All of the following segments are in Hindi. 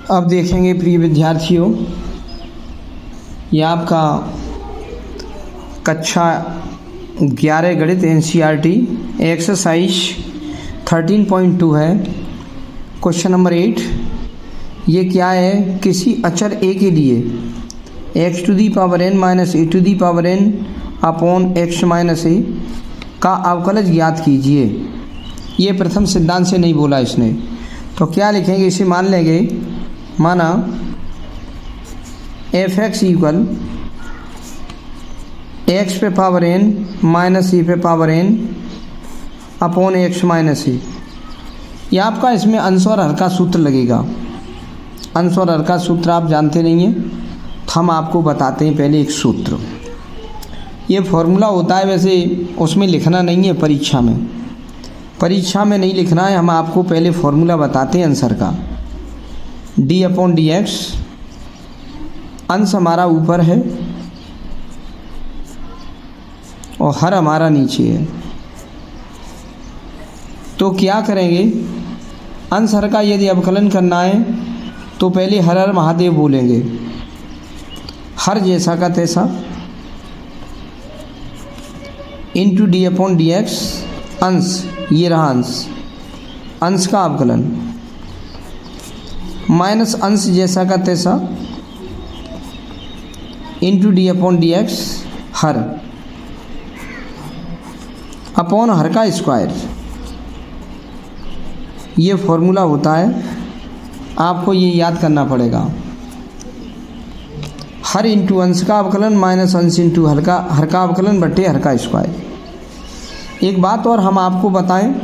अब देखेंगे प्रिय विद्यार्थियों, ये आपका कक्षा 11 गणित NCERT एक्सरसाइज 13.2 है। क्वेश्चन नंबर 8, ये क्या है? किसी अचर a के लिए x⁻n - a⁻n upon x - a का अवकलज ज्ञात कीजिए। ये प्रथम सिद्धांत से नहीं बोला इसने, तो क्या लिखेंगे? इसे मान लेंगे, माना f(x) इक्वल x पे पावर n माइनस e पे power n upon x - a। ये आपका इसमें अंश और हर का सूत्र लगेगा। अंश और हर का सूत्र आप जानते नहीं हैं, तो हम आपको बताते हैं पहले एक सूत्र। ये फॉर्मूला होता है, वैसे उसमें लिखना नहीं है, परीक्षा में नहीं लिखना है। हम आपको पहले फॉर्मूला बताते हैं आंसर का। d/dx, अंश हमारा ऊपर है और हर हमारा नीचे है। तो क्या करेंगे? अंश हर का यदि अवकलन करना है तो पहले हर हर महादेव बोलेंगे। हर जैसा का तैसा इंटू d/dx, अंश, ये रहा अंश का अवकलन, माइनस अंश जैसा का तैसा इंटू d/dx, हर, अपॉन हर का स्क्वायर। ये फॉर्मूला होता है, आपको ये याद करना पड़ेगा। हर इंटू अंश का अवकलन माइनस अंश इंटू हर का अवकलन बटे हर का स्क्वायर। एक बात और हम आपको बताएं,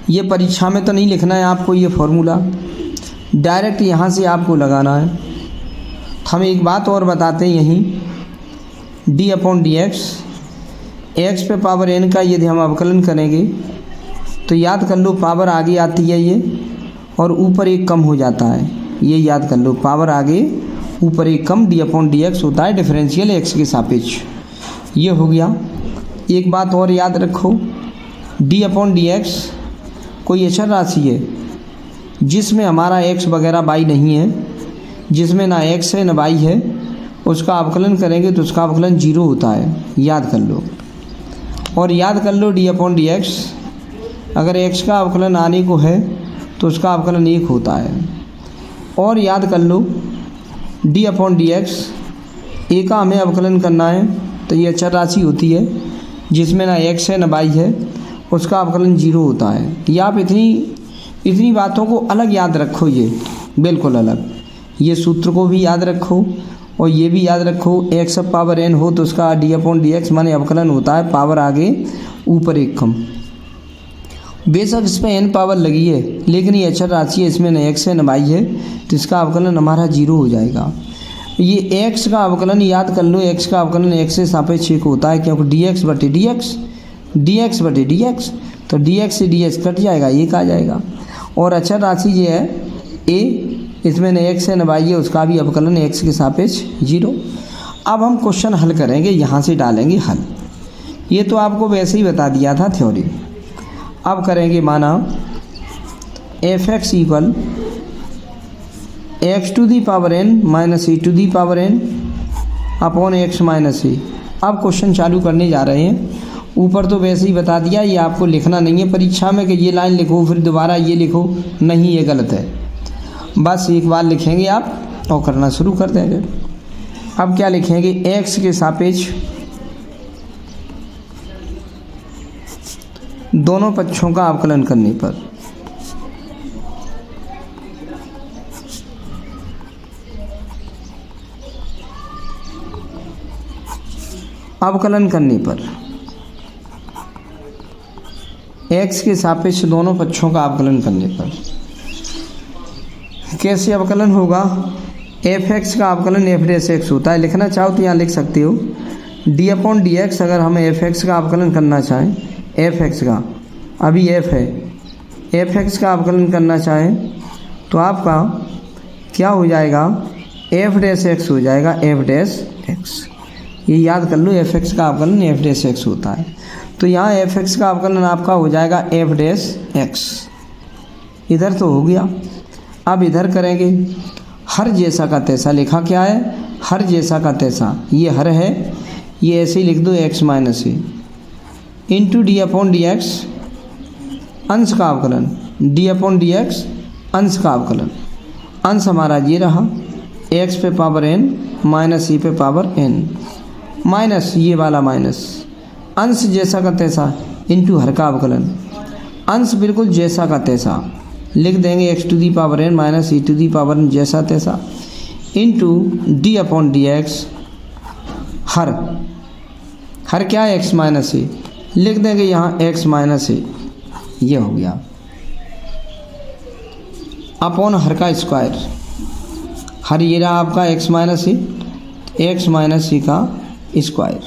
ये परीक्षा में तो नहीं लिखना है आपको ये फॉर्मूला, डायरेक्ट यहाँ से आपको लगाना है। हम एक बात और बताते हैं यहीं, d/dx, x पे पावर n का यदि हम अवकलन करेंगे तो याद कर लो पावर आगे आती है ये, और ऊपर एक कम हो जाता है। ये याद कर लो, पावर आगे ऊपर एक कम, d/dx होता है डिफरेंशियल x के सापेक्ष। ये हो गया। एक बात और याद रखो, d/dx कोई अचर राशि है जिसमें हमारा x वगैरह y नहीं है, जिसमें ना x है ना y है, उसका अवकलन करेंगे तो उसका अवकलन 0 होता है। याद कर लो। और याद कर लो d/dx, अगर x का अवकलन आने को है तो उसका अवकलन 1 होता है। और याद कर लो d/dx, a का हमें अवकलन करना है तो ये अचर राशि होती है जिसमें ना x है ना y है, उसका अवकलन 0 होता है। ये आप इतनी बातों को अलग याद रखो, ये बिल्कुल अलग। ये सूत्र को भी याद रखो और ये भी याद रखो, x पावर n हो तो उसका d/dx माने अवकलन होता है पावर आगे ऊपर एक कम। बेशक इस पर n पावर लगी है, लेकिन ये अचर राशि है, इसमें न x है न y है, तो इसका अवकलन हमारा 0 हो जाएगा। ये x का अवकलन याद कर लो, x का अवकलन x से सापेक्ष 1 होता है, क्योंकि dx बटे dx, तो dx से dx कट जाएगा, 1 आ जाएगा। और अचर राशि ये है a, इसमें न x है न y है, उसका भी अवकलन x के सापेक्ष 0। अब हम क्वेश्चन हल करेंगे, यहाँ से डालेंगे हल। ये तो आपको वैसे ही बता दिया था थ्योरी। अब करेंगे, माना f(x) equal x⁻n - a⁻n upon x - a। अब क्वेश्चन चालू करने जा रहे हैं। ऊपर तो वैसे ही बता दिया, ये आपको लिखना नहीं है परीक्षा में कि ये लाइन लिखो फिर दोबारा ये लिखो, नहीं, ये गलत है। बस एक बार लिखेंगे आप और करना शुरू कर देंगे। अब क्या लिखेंगे? x के सापेक्ष दोनों पक्षों का अवकलन करने पर, x के सापेक्ष दोनों पक्षों का अवकलन करने पर कैसे अवकलन होगा? f(x) का अवकलन f'(x) होता है। लिखना चाहो तो यहाँ लिख सकते हो d/dx। अगर हमें f(x) का अवकलन करना चाहें, f(x) का अभी f है, f(x) का अवकलन करना चाहें तो आपका क्या हो जाएगा? f'(x) हो जाएगा, f'(x). ये याद कर लो, f(x) का अवकलन f'(x) होता है। तो यहाँ f(x) का अवकलन आपका हो जाएगा f'(x). इधर तो हो गया। अब इधर करेंगे हर जैसा का तैसा, लिखा क्या है हर जैसा का तैसा, ये हर है, ये ऐसे ही लिख दो x minus a into d upon d x अंश का अवकलन, डी अपॉन डी एक्स अंश का अवकलन, अंश हमारा ये रहा x पे पावर n माइनस e पे पावर n, माइनस ये वाला माइनस अंश जैसा का तैसा इंटू हर का अवकलन, अंश बिल्कुल जैसा का तैसा लिख देंगे x to the power n minus e to the power n जैसा तैसा into d upon d x हर, हर क्या है x माइनस ए, लिख देंगे यहाँ x माइनस ए, ये हो गया अपॉन हर का स्क्वायर, हर ये रहा आपका x माइनस ए, एक्स माइनस ई का स्क्वायर,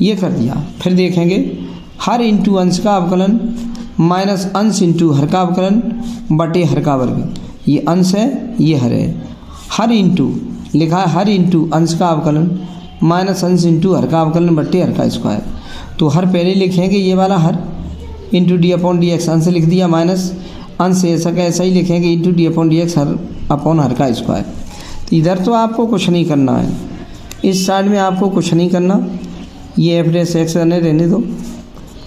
ये कर दिया। फिर देखेंगे हर इंटू अंश का अवकलन माइनस अंश इंटू हर का अवकलन बटे हर का वर्ग, ये अंश है ये हर है, हर इंटू लिखा है हर इंटू अंश का अवकलन माइनस अंश इंटू हर का अवकलन बट्टे हर का स्क्वायर, तो हर पहले लिखेंगे ये वाला हर into d upon d x, अंश लिख दिया माइनस अंश ऐसा का ऐसा ही लिखेंगे into d upon d x हर अपॉन हर का स्क्वायर। तो इधर तो आपको कुछ नहीं करना है, इस साइड में आपको कुछ नहीं करना, ये एफ डैश एक्स रहने दो,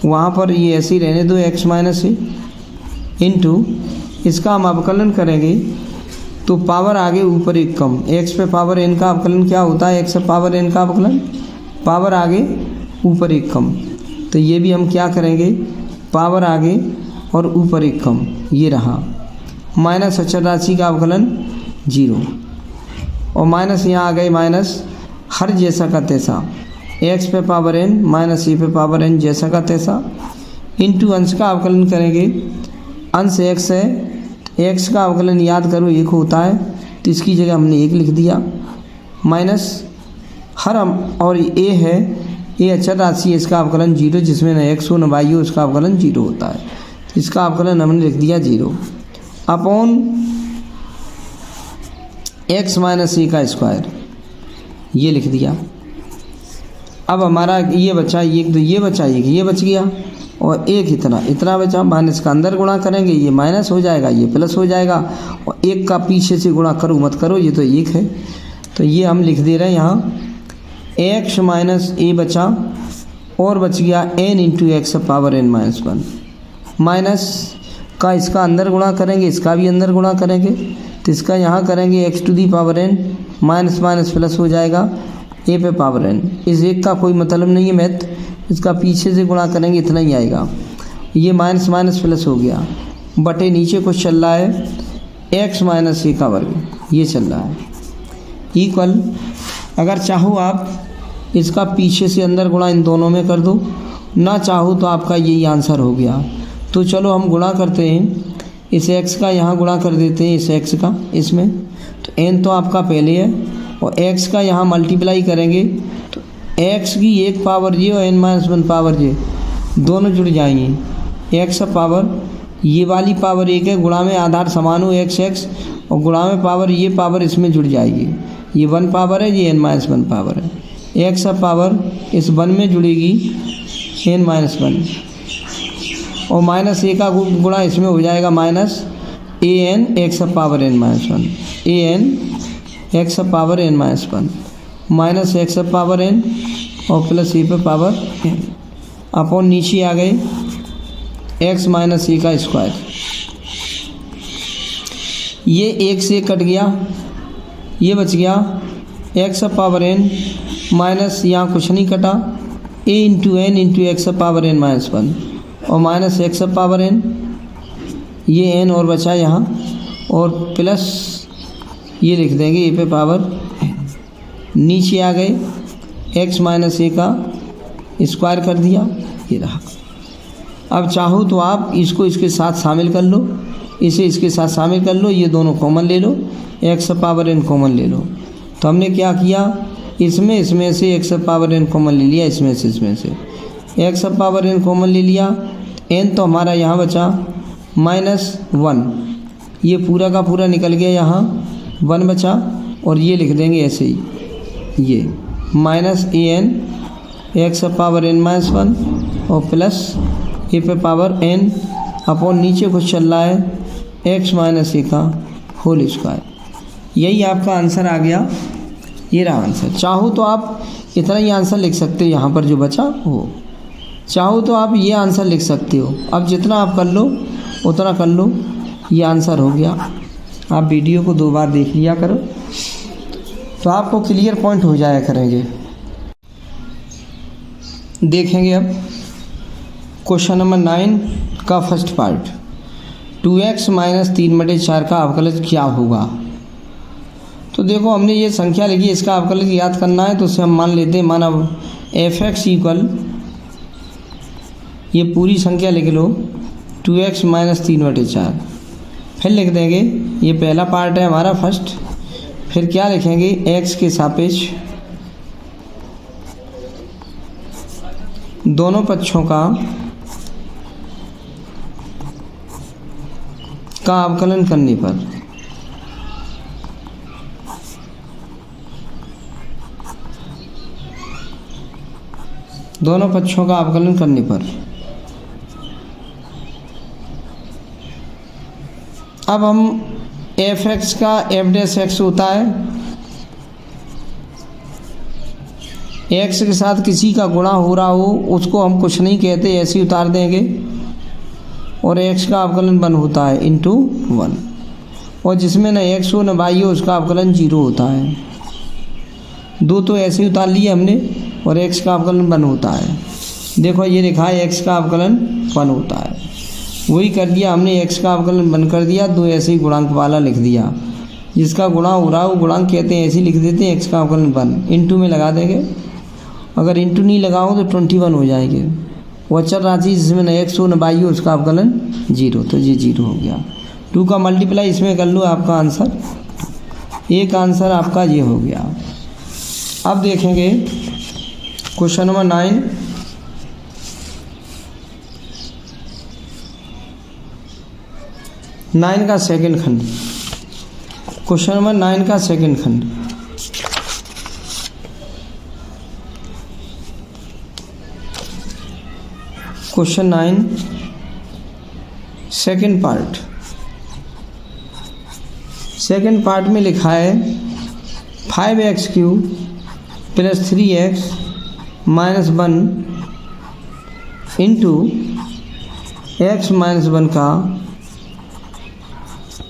वहाँ पर ये ऐसे ही रहने दो एक्स माइनस ए इंटू इसका हम अवकलन करेंगे तो पावर आगे ऊपर एक कम, एक्स पे पावर एन का अवकलन क्या होता है एक्स पे पावर एन का अवकलन पावर आगे ऊपर एक कम, तो ये भी हम क्या करेंगे पावर आगे और ऊपर एक कम, ये रहा माइनस अचर राशि का अवकलन 0 और माइनस यहाँ आ गए माइनस हर जैसा का तैसा एक्स पे पावर एन माइनस ई पे पावर एन जैसा का तैसा इंटू अंश का अवकलन करेंगे, अंश एक्स है, एक्स का अवकलन याद करो 1 होता है तो इसकी जगह हमने 1 लिख दिया, माइनस हर और ए है, ये अचर राशि है, इसका अवकलन 0 जिसमें न एक्स हो न वाई हो, इसका अवकलन 0 होता है, तो इसका अवकलन हमने लिख दिया 0 अपॉन एक्स माइनस ए का स्क्वायर, ये लिख दिया। अब हमारा ये बचा एक, तो ये बचा एक, ये बच गया और एक इतना बचा, माइनस का अंदर गुणा करेंगे ये माइनस हो जाएगा, ये प्लस हो जाएगा और एक का पीछे से गुणा करो मत करो, ये तो एक है, तो ये हम लिख दे रहे हैं यहाँ एक्स माइनस ए बचा और बच गया n into x power n minus 1, minus का इसका अंदर गुणा करेंगे इसका भी अंदर गुणा करेंगे, तो इसका यहाँ करेंगे x to the power n minus minus plus हो जाएगा ए पे पावर एन, इस एक का कोई मतलब नहीं है मैथ, इसका पीछे से गुणा करेंगे इतना ही आएगा, ये माइनस माइनस प्लस हो गया बटे नीचे कुछ चल रहा है एक्स माइनस ए का वर्ग, ये चल रहा है इक्वल, अगर चाहो आप इसका पीछे से अंदर गुणा इन दोनों में कर दो, ना चाहो तो आपका यही आंसर हो गया। तो चलो हम गुणा करते हैं, इस x का यहाँ गुणा कर देते हैं इस x का इसमें, तो n तो आपका पहले है और x का यहाँ मल्टीप्लाई करेंगे तो x की एक पावर ये और n माइनस 1 पावर ये दोनों जुड़ जाएंगे, x पावर ये वाली पावर 1 है, गुणा में आधार समान हो x और गुणा में पावर ये पावर इसमें जुड़ जाएगी, ये 1 पावर है ये n माइनस 1 पावर है, x पावर इस 1 में जुड़ेगी n माइनस 1 और माइनस ए का गुणा इसमें हो जाएगा minus a n x power n minus 1, a n x power n minus 1 minus x power n और प्लस ए पे पावर एन अपॉन नीचे आ गए एक्स माइनस ए का स्क्वायर, ये एक से कट गया, ये बच गया एक्स पावर एन माइनस यहाँ कुछ नहीं कटा a into n into x power n minus 1 और माइनस एक्स पावर एन, ये एन और बचा यहाँ और प्लस ये लिख देंगे ए पे पावर एन, नीचे आ गए एक्स माइनस ए का स्क्वायर कर दिया, ये रहा। अब चाहो तो आप इसको इसके साथ शामिल कर लो, इसे इसके साथ शामिल कर लो, ये दोनों कॉमन ले लो, एक्स पावर एन कॉमन ले लो, तो हमने क्या किया इसमें से एक्स पावर एन कॉमन ले लिया, इसमें से एक्स पावर एन कॉमन ले लिया, एन तो हमारा यहाँ बचा माइनस 1, ये पूरा का पूरा निकल गया, यहाँ 1 बचा और ये लिख देंगे ऐसे ही, ये minus a n x power n minus 1 और प्लस ए पे पावर एन अपॉन नीचे कुछ चल रहा है एक्स माइनस ए का होल स्क्वायर। यही आपका आंसर आ गया, ये रहा आंसर। चाहो तो आप इतना ही आंसर लिख सकते हो, यहाँ पर जो बचा वो। चाहो तो आप ये आंसर लिख सकते हो। अब जितना आप कर लो उतना कर लो, ये आंसर हो गया। आप वीडियो को 2 बार देख लिया करो तो आपको क्लियर पॉइंट हो जाया करेंगे। देखेंगे अब क्वेश्चन नंबर 9 का फर्स्ट पार्ट। 2x माइनस 3/4 का अवकलज क्या होगा। तो देखो हमने ये संख्या लिखी, इसका अवकलज याद करना है तो उसे हम मान लेते हैं, माना f(x) इक्वल, ये पूरी संख्या लिख लो 2x माइनस 3/4। फिर लिख देंगे, ये पहला पार्ट है हमारा फर्स्ट। फिर क्या लिखेंगे, x के सापेक्ष दोनों पक्षों का अवकलन करने पर, दोनों पक्षों का अवकलन करने पर। अब हम f(x) का f'(x) होता है, x के साथ किसी का गुणा हो रहा हो उसको हम कुछ नहीं कहते, ऐसे ही उतार देंगे। और x का अवकलन 1 होता है इंटू 1, और जिसमें न x हो न y हो उसका अवकलन 0 होता है। 2 तो ऐसे ही उतार लिए हमने, और x का अवकलन 1 होता है। देखो ये लिखा है x का अवकलन 1 होता है, वही कर दिया हमने, x का अवकलन 1 कर दिया। 2 ऐसे ही गुणांक वाला लिख दिया, जिसका गुणा हो रहा हो गुणांक कहते हैं, ऐसे ही लिख देते हैं। x का अवकलन 1 इंटू में लगा देंगे, अगर इंटू नहीं लगाओ तो 21 हो जाएंगे। वो अचर राशि जिसमें न x हो न y हो उसका अवकलन 0, तो ये 0 हो गया। 2 का मल्टीप्लाई इसमें कर लो, आपका आंसर, एक आंसर आपका ये हो गया। अब देखेंगे क्वेश्चन नंबर 9। नाइन का सेकंड खंड, क्वेश्चन नंबर 9 का सेकंड खंड। Question 9 second part. Second part में लिखा है 5x³ plus 3x minus 1 into x minus 1 का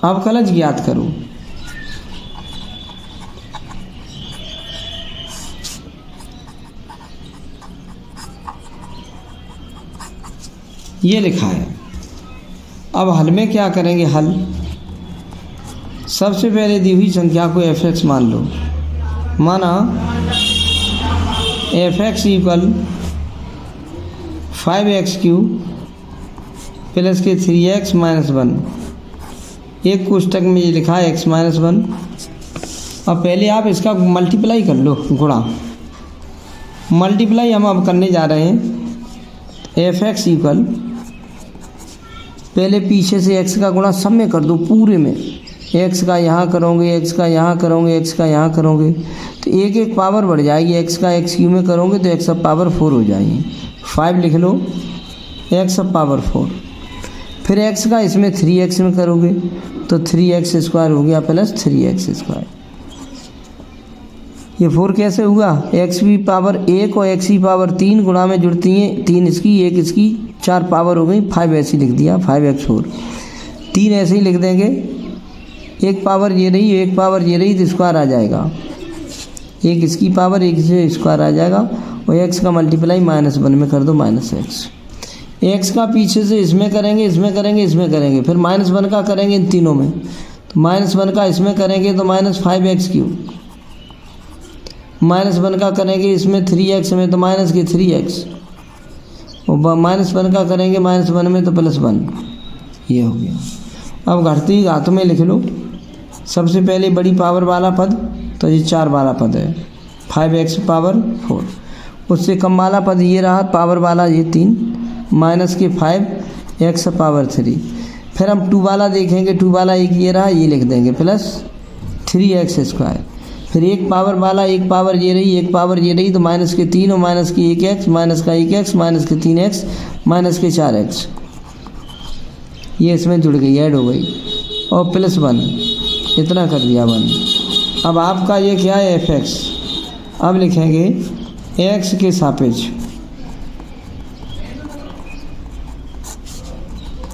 अवकलज ज्ञात करो। ये लिखा है। अब हल में क्या करेंगे, हल सबसे पहले दी हुई संख्या को f(x) मान लो। माना f(x) इक्वल 5x³ प्लस के 3x माइनस 1, एक कोष्टक में ये लिखा है x माइनस 1। अब पहले आप इसका मल्टीप्लाई कर लो, गुणा। मल्टीप्लाई हम अब करने जा रहे हैं। f(x) इक्वल, पहले पीछे से x का गुणा सब में कर दो, पूरे में। x का यहाँ करोगे, x का यहाँ करोगे, x का यहाँ करोगे तो एक एक पावर बढ़ जाएगी। x का x³ में करोगे तो x सब पावर 4 हो जाएगी। 5 लिख लो, x सब पावर 4। फिर x का इसमें 3x में करोगे तो 3x² हो गया प्लस 3x²। ये 4 कैसे हुआ, x भी पावर 1 और x की पावर 3 गुणा में जुड़ती हैं, 3 इसकी 1 इसकी, 4 पावर हो गई। 5 ऐसे लिख दिया, 5x4। 3 ऐसे ही लिख देंगे, एक पावर ये रही, एक पावर ये रही तो स्क्वायर आ जाएगा। एक इसकी पावर, एक से स्क्वायर आ जाएगा। और x का मल्टीप्लाई -1 में कर दो, -x। x का पीछे से इसमें करेंगे, इसमें करेंगे, इसमें करेंगे, फिर -1 का करेंगे इन तीनों में, तो -1 का इसमें करेंगे तो -5x³। -1 का करेंगे इसमें 3x में तो -3x, और -1 का करेंगे -1 में तो +1। ये हो गया। अब घटती घात में लिख लो। सबसे पहले बड़ी पावर वाला पद तो ये 4 वाला पद है, 5x पावर 4। उससे कम वाला पद ये रहा, पावर वाला ये 3 माइनस के 5x पावर 3। फिर हम 2 वाला देखेंगे, 2 वाला एक ये रहा, ये लिख देंगे प्लस 3x²। फिर एक पावर वाला, एक पावर ये रही, एक पावर ये रही, तो माइनस के 3 और माइनस के 1x, माइनस का 1x, माइनस के 3x, माइनस के 4x। ये इसमें जुड़ गई, ऐड हो गई। और प्लस 1, इतना कर दिया 1। अब आपका ये क्या है fx, अब लिखेंगे x के सापेक्ष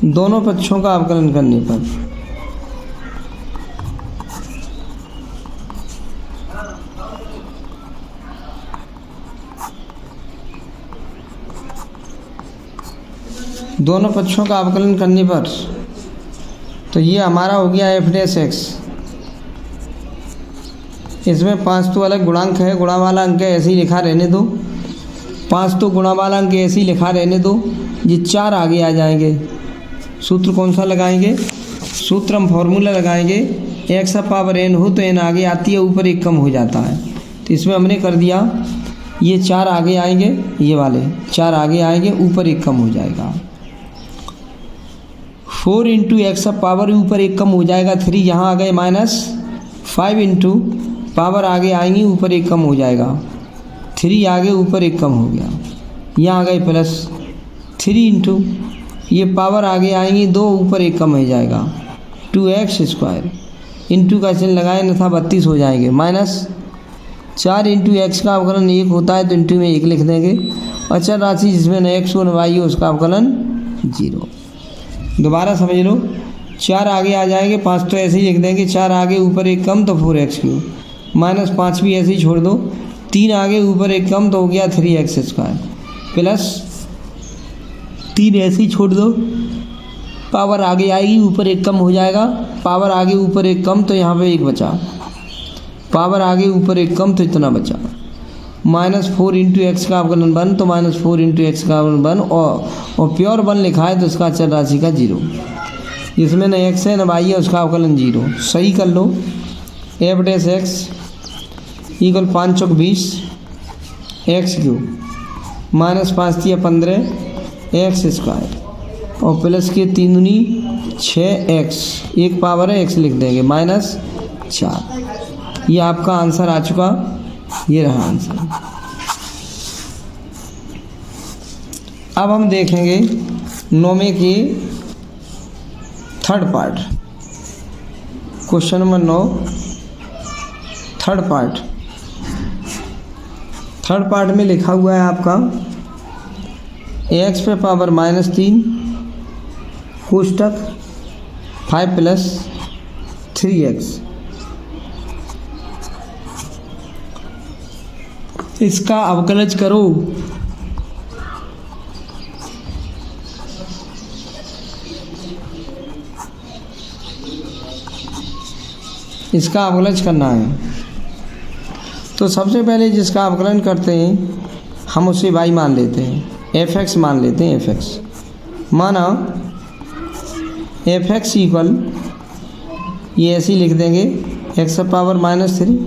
दोनों पक्षों का अवकलन करने पर दोनों पक्षों का अवकलन करने पर तो ये हमारा हो गया एफ डैश एक्स। इसमें 5 तो अलग गुणांक है, गुणा वाला अंक ऐसे ही लिखा रहने दो, 5 तो गुणा वाला अंक ऐसे ही लिखा रहने दो, ये 4 आगे आ जाएंगे। सूत्र कौन सा लगाएंगे? सूत्र हम फॉर्मूला लगाएंगे, एक्स पावर एन हो तो एन आगे आती है, ऊपर 1 कम हो जाता है। तो इसमें हमने कर दिया, ये 4 आगे आएंगे, ये वाले 4 आगे आएंगे, ऊपर 1 कम हो जाएगा। 4 इंटू एक्स पावर ऊपर 1 कम हो जाएगा, 3 यहाँ आ गए -5 इंटू पावर आगे आएंगी, ऊपर 1 कम हो जाएगा, 3 आगे ऊपर 1 कम हो गया, यहाँ आ गए +3 इंटू ये पावर आगे आएंगी 2, ऊपर 1 कम हो जाएगा, 2x² इंटू का चिन्ह लगाए न था 32 हो जाएंगे, -4 इंटू एक्स का अवकलन 1 होता है तो इंटू में 1 लिख देंगे। अचर राशि जिसमें न x हो न y हो उसका अवकलन 0। दोबारा समझ लो, 4 आगे आ जाएंगे, 5 तो ऐसे ही लिख देंगे, 4 आगे ऊपर 1 कम तो 4x³ -5 भी ऐसे ही छोड़ दो, 3 आगे ऊपर 1 कम तो हो गया 3x² प्लस 3 ऐसे ही छोड़ दो, पावर आगे आएगी ऊपर 1 कम हो जाएगा, पावर आगे ऊपर 1 कम तो यहाँ पे 1 बचा, पावर आगे ऊपर 1 कम तो इतना बचा, -4 इंटू एक्स का अवकलन 1 तो -4 इंटू एक्स का अवकलन 1 और प्योर 1 लिखा है तो इसका अचर राशि का 0, इसमें न x है न y है उसका अवकलन 0। सही कर लो, एफ डैश एक्स इक्वल 5 चौक 20 x³ -5 दिया 15 x² और प्लस के 3 दूनी 6x, 1 पावर है x लिख देंगे -4। ये आपका आंसर आ चुका, ये रहा आंसर। अब हम देखेंगे 9वें के third part, question number 9 third part. Third part में लिखा हुआ है आपका x पे पावर -3 कोष्टक 5 + 3x, इसका अवकलज करो। इसका अवकलज करना है तो सबसे पहले जिसका अवकलन करते हैं हम उसे y मान लेते हैं, fx मान लेते हैं। fx माना fx इक्वल ये ऐसे ही लिख देंगे x पावर -3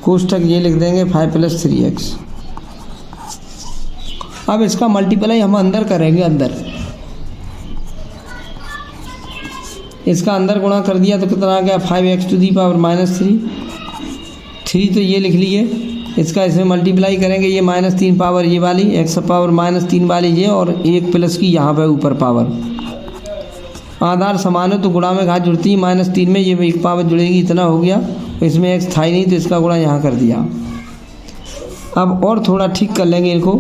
कोष्टक ये लिख देंगे 5 + 3x। अब इसका मल्टीप्लाई हम अंदर करेंगे, अंदर इसका अंदर गुणा कर दिया तो कितना आ गया 5x⁻³ 3 तो ये लिख लिए, इसका इसमें मल्टीप्लाई करेंगे, ये -3 पावर ये वाली x पावर -3 वाली ये और 1 प्लस की यहाँ पे ऊपर पावर, आधार समान है तो गुणा में घात जुड़ती है, -3 में ये 1 पावर जुड़ेगी, इतना हो गया, इसमें x था ही नहीं तो इसका गुणा यहाँ कर दिया। अब और थोड़ा ठीक कर लेंगे इनको,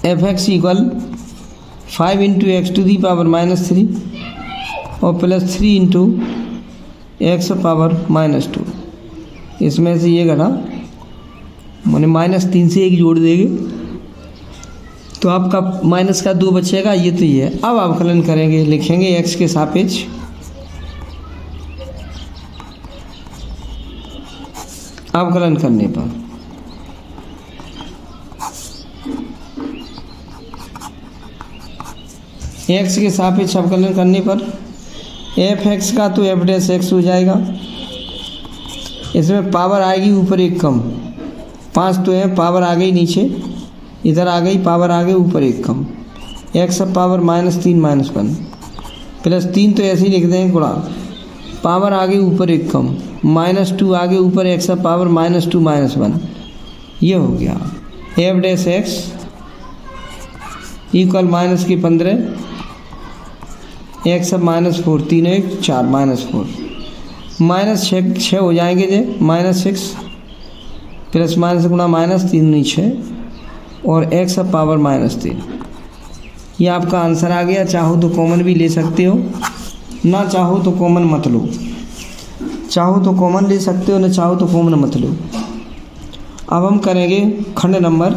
fx इक्वल 5 × x⁻³ और +3 × x पावर -2, इसमें से ये घटा मैंने -3 से 1 जोड़ देंगे तो आपका माइनस का 2 बचेगा, ये तो ये है। अब अवकलन करेंगे, लिखेंगे x के सापेक्ष अवकलन करने पर x के सापेक्ष अवकलन करने पर f(x) का तो f'(x) हो जाएगा, इसमें पावर आएगी ऊपर 1 कम, 5 तो है, पावर आ गई नीचे, इधर आ गई पावर आगे ऊपर 1 कम, x पावर -3 -1 +3 तो ऐसे ही लिख देंगे गुणा, पावर आगे ऊपर 1 कम, -2 आगे ऊपर x पावर -2 -1, ये हो गया f'(x) इक्वल -15 एक्स अब -4, 3 1 4 -4 -6 हो जाएंगे जे -6 प्लस माइनस गुणा माइनस 3 9 6 और एक्स अब पावर -3। ये आपका आंसर आ गया। चाहो तो कॉमन भी ले सकते हो, ना चाहो तो कॉमन मत लो। चाहो तो कॉमन ले सकते हो, ना चाहो तो कॉमन मत लो। अब हम करेंगे खंड नंबर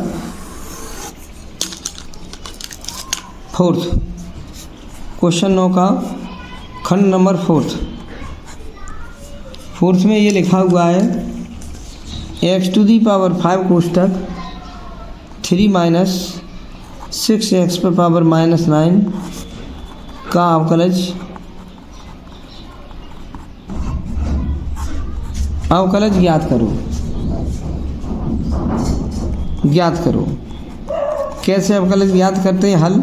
4, क्वेश्चन 9 का खंड नंबर 4 में ये लिखा हुआ है x⁵ कोष्ठक 3 - 6x⁻⁻9 का अवकलज ज्ञात करो। कैसे अवकलज ज्ञात करते हैं? हल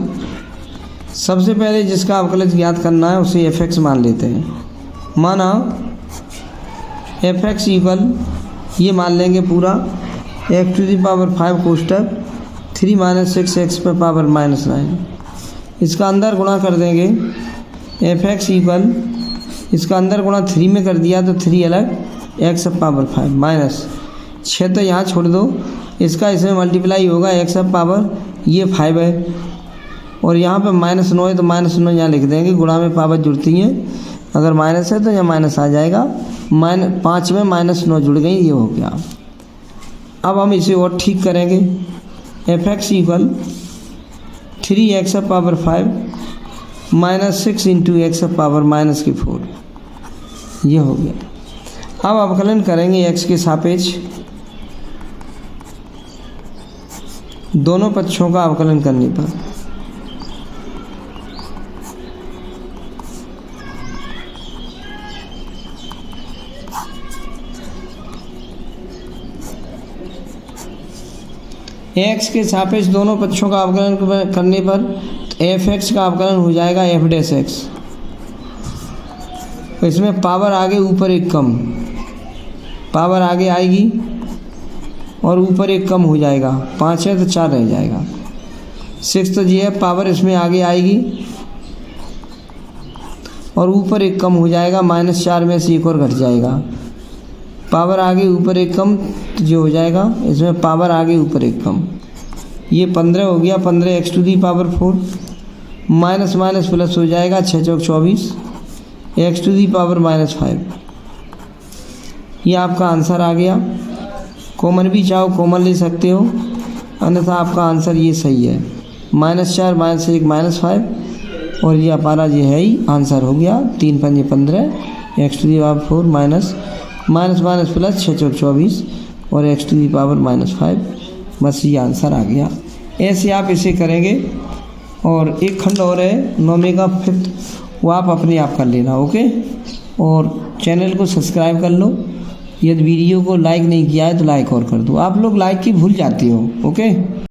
सबसे पहले जिसका अवकलज ज्ञात करना है उसे f(x) मान लेते हैं। माना f(x) इक्वल ये मान लेंगे पूरा x⁵ कोष्ठक 3 - 6x⁻⁻9। इसका अंदर गुणा कर देंगे। f(x) इक्वल इसका अंदर गुणा 3 में कर दिया तो 3 अलग x⁵ माइनस 6 तो यहाँ छोड़ दो, इसका इसमें मल्टीप्लाई होगा x⁵ ये 5 है और यहाँ पे -9 है तो -9 यहाँ लिख देंगे। गुणा में पावर जुड़ती हैं, अगर माइनस है तो यहाँ माइनस आ जाएगा। 5 में -9 जुड़ गई, ये हो गया। अब हम इसे और ठीक करेंगे। f(x) इक्वल 3x⁵ -6 × x⁻⁻4 ये हो गया। अब अवकलन करेंगे x के सापेक्ष, दोनों पक्षों का अवकलन करने पर। x के सापेक्ष दोनों पक्षों का अवकलन करने पर f(x) का अवकलन हो जाएगा f'(x). तो इसमें पावर आगे ऊपर एक कम, पावर आगे आएगी और ऊपर एक कम हो जाएगा। 5 है तो 4 रह जाएगा। 6 तो ये है, पावर इसमें आगे आएगी और ऊपर एक कम हो जाएगा। -4 में से एक और घट जाएगा। पावर आगे ऊपर एक कम तो जो हो जाएगा, इसमें पावर आगे ऊपर एक कम। ये 15 हो गया। 15 x⁴ माइनस माइनस प्लस हो जाएगा। 6 चौक 24 x⁻⁻5। ये आपका आंसर आ गया। कॉमन भी चाहो कॉमन ले सकते हो, अन्यथा आपका आंसर ये सही है। -4 -1 -5 और ये हमारा ये है ही आंसर हो गया। 3 × 5 15 x⁴ minus minus minus plus 6 चौक 24 और x⁻⁻5। बस ये आंसर आ गया। ऐसे आप इसे करेंगे। और एक खंड और है 9वें का 5th, वो आप अपने आप कर लेना। ओके, और चैनल को सब्सक्राइब कर लो। यदि वीडियो को लाइक नहीं किया है तो लाइक और कर दो। आप लोग लाइक की भूल जाते हो। ओके।